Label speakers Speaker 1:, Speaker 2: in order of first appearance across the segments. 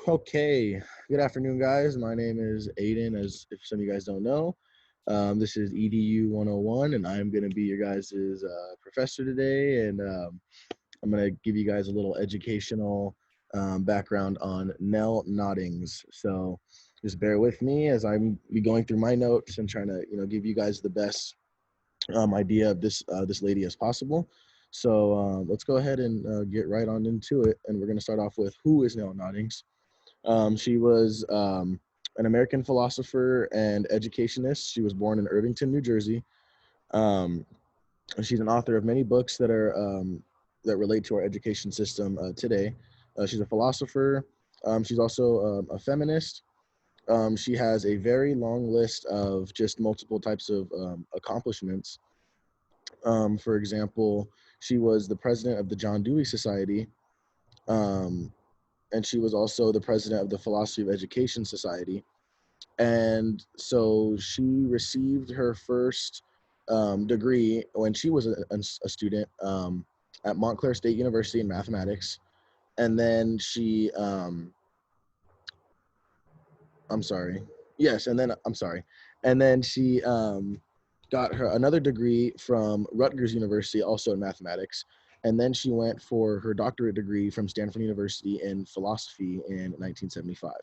Speaker 1: Okay, good afternoon, guys. My name is Aiden, as if some of you guys don't know. This is EDU 101, and I'm going to be your guys' professor today. And I'm going to give you guys a little educational background on Nel Noddings. So just bear with me as I'm be going through my notes and trying to, give you guys the best idea of this lady as possible. So let's go ahead and get right on into it. And we're going to start off with who is Nel Noddings. She was an American philosopher and educationist. She was born in Irvington, New Jersey. Um, she's an author of many books that relate to our education system today. She's a philosopher. She's also a feminist. She has a very long list of just multiple types of accomplishments. For example, she was the president of the John Dewey Society. Um, and she was also the president of the Philosophy of Education Society. And so she received her first degree when she was a student at Montclair State University in mathematics. And then I'm sorry, yes, and then I'm sorry, and then she got her another degree from Rutgers University, also in mathematics. And then she went for her doctorate degree from Stanford University in philosophy in 1975.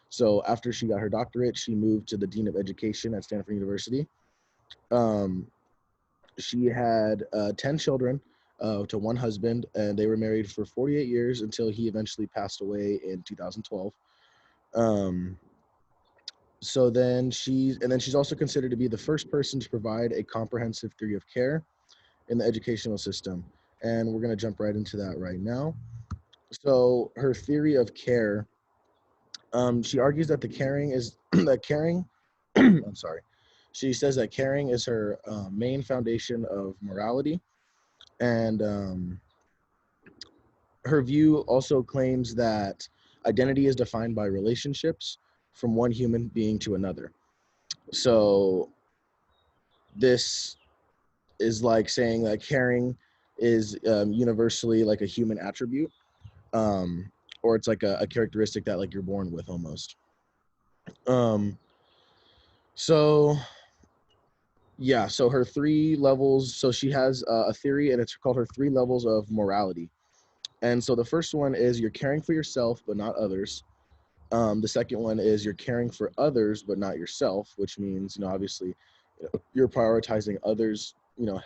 Speaker 1: So after she got her doctorate, she moved to the dean of education at Stanford University. Um, she had 10 children to one husband, and they were married for 48 years until he eventually passed away in 2012. Um, she's also considered to be the first person to provide a comprehensive theory of care in the educational system. And we're going to jump right into that right now. So her theory of care, she argues that the caring is that caring. I'm sorry. She says that caring is her main foundation of morality, and her view also claims that identity is defined by relationships from one human being to another. So this is like saying that caring is universally like a human attribute, um, or it's like a characteristic that like you're born with almost. Um, so yeah, so her three levels. So she has a theory, and it's called her three levels of morality. And so the first one is you're caring for yourself but not others. The second one is you're caring for others but not yourself, which means obviously you're prioritizing others,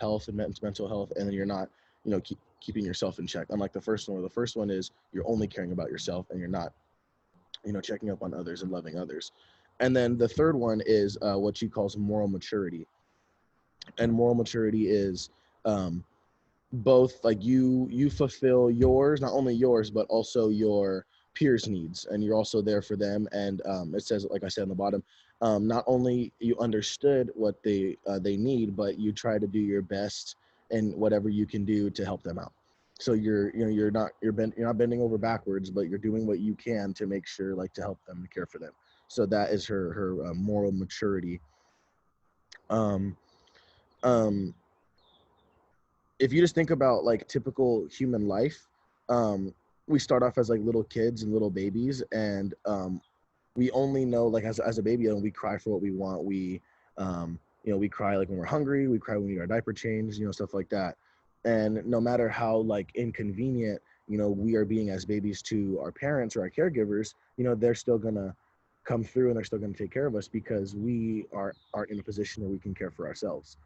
Speaker 1: health and mental health, and then you're not keeping yourself in check. Unlike the first one, where the first one is you're only caring about yourself and you're not checking up on others and loving others. And then the third one is what she calls moral maturity. And moral maturity is um, both like you fulfill yours, not only yours but also your peers needs, and you're also there for them. And it says, like I said on the bottom, not only you understood what they need, but you try to do your best and whatever you can do to help them out. So you're not bending over backwards, but you're doing what you can to make sure, like, to help them, to care for them. So that is her moral maturity. um um if you just think about like typical human life, um, we start off as like little kids and little babies, and we only know, like, as a baby, and we cry for what we want. We cry like when we're hungry. We cry when we need our diaper changed, stuff like that. And no matter how like inconvenient we are being as babies to our parents or our caregivers, they're still gonna come through, and they're still gonna take care of us because we aren't in a position where we can care for ourselves.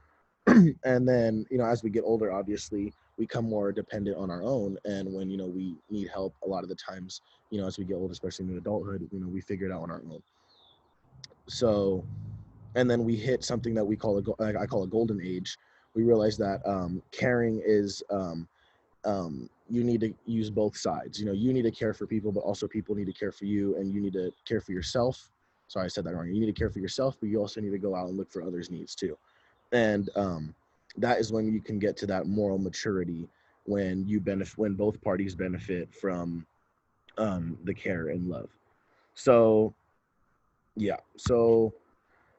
Speaker 1: And then as we get older, obviously we become more dependent on our own, and when we need help, a lot of the times, as we get older, especially in adulthood, we figure it out on our own. So, and then we hit something that we call I call a golden age. We realize that caring is you need to use both sides. You need to care for people, but also people need to care for you, and you need to care for yourself. Sorry, I said that wrong. You need to care for yourself, but you also need to go out and look for others' needs too. And that is when you can get to that moral maturity, when when both parties benefit from the care and love. So yeah. So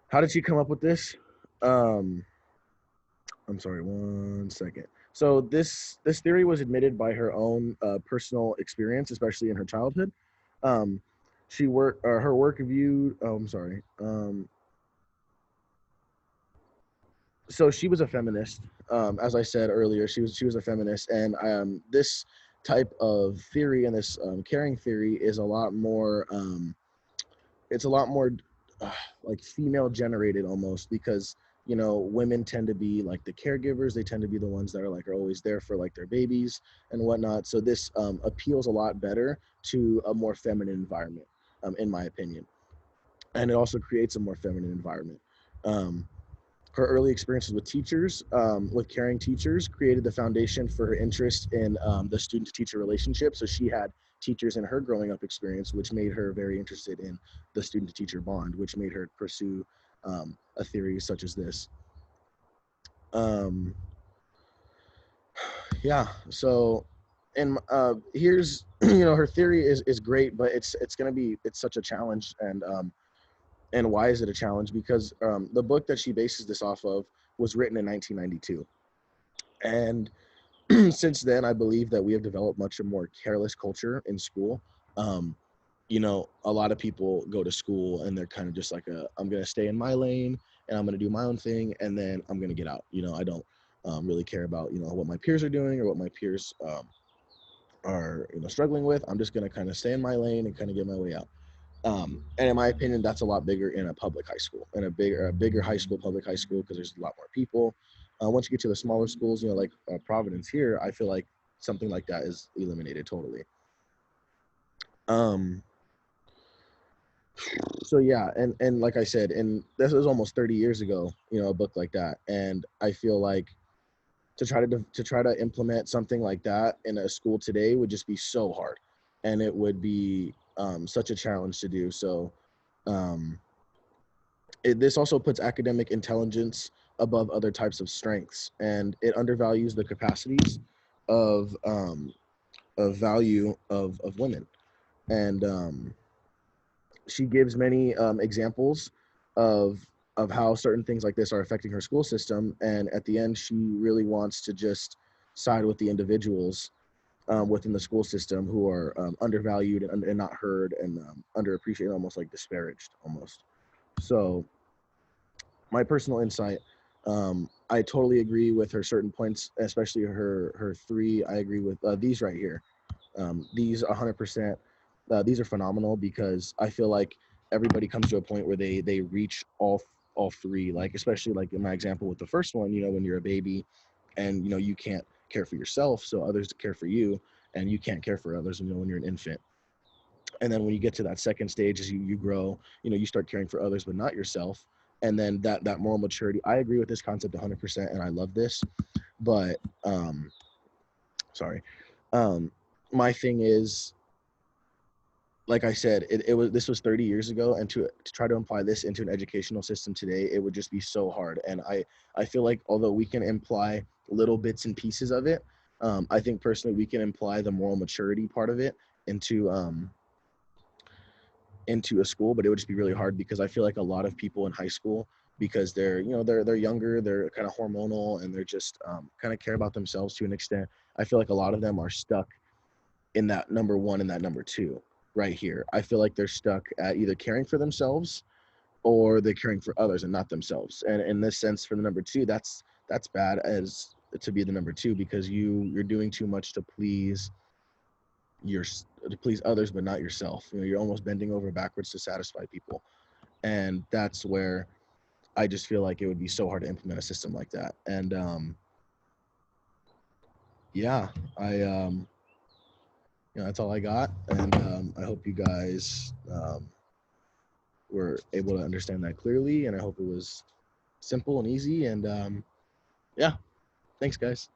Speaker 1: how did she come up with this? um I'm sorry, one second. So this theory was admitted by her own personal experience, especially in her childhood. um her work viewed. Oh, I'm sorry. So she was a feminist. As I said earlier, she was a feminist, and this type of theory and this caring theory is a lot more. It's a lot more uh, like female generated almost, because women tend to be like the caregivers. They tend to be the ones that are always there for like their babies and whatnot. So this appeals a lot better to a more feminine environment, in my opinion, and it also creates a more feminine environment. Um, her early experiences with teachers, with caring teachers, created the foundation for her interest in the student-to-teacher relationship. So she had teachers in her growing up experience, which made her very interested in the student-to-teacher bond, which made her pursue a theory such as this. Um, yeah. So, and here's her theory is great, but it's such a challenge. And why is it a challenge? Because the book that she bases this off of was written in 1992. And since then, I believe that we have developed much more careless culture in school. Um, a lot of people go to school and they're kind of just like, I'm going to stay in my lane and I'm going to do my own thing, and then I'm going to get out. I don't really care about, what my peers are doing or what my peers are, struggling with. I'm just going to kind of stay in my lane and kind of get my way out. And in my opinion, that's a lot bigger in a public high school, in a bigger high school, public high school, because there's a lot more people. Once you get to the smaller schools, like Providence here, I feel like something like that is eliminated totally. Um, so yeah, and like I said, and this was almost 30 years ago, a book like that, and I feel like to try to implement something like that in a school today would just be so hard, and it would be such a challenge to do. So um, this also puts academic intelligence above other types of strengths, and it undervalues the capacities of value of women. And she gives many examples of of how certain things like this are affecting her school system. And at the end, she really wants to just side with the individuals within the school system who are undervalued and not heard and underappreciated, almost like disparaged, almost. So my personal insight, I totally agree with her certain points, especially her three. I agree with these right here. These 100%. These are phenomenal, because I feel like everybody comes to a point where they reach all three. Like, especially like in my example with the first one, when you're a baby, and you can't care for yourself, so others care for you, and you can't care for others. When you're an infant, and then when you get to that second stage, as you grow, you start caring for others but not yourself. And then that moral maturity, I agree with this concept 100%, and I love this. But sorry, um my thing is, like I said, this was 30 years ago, and to try to apply this into an educational system today, it would just be so hard. And I feel like, although we can imply little bits and pieces of it, I think personally we can imply the moral maturity part of it into into a school. But it would just be really hard, because I feel like a lot of people in high school, because they're younger, they're kind of hormonal, and they're just kind of care about themselves to an extent. I feel like a lot of them are stuck in that number one and that number two right here. I feel like they're stuck at either caring for themselves or they're caring for others and not themselves. And in this sense, for the number two, that's bad, as to be the number two, because you're doing too much to please your to please others but not yourself. You're almost bending over backwards to satisfy people. And that's where I just feel like it would be so hard to implement a system like that. And yeah, I that's all I got. And I hope you guys were able to understand that clearly, and I hope it was simple and easy. And yeah, thanks, guys.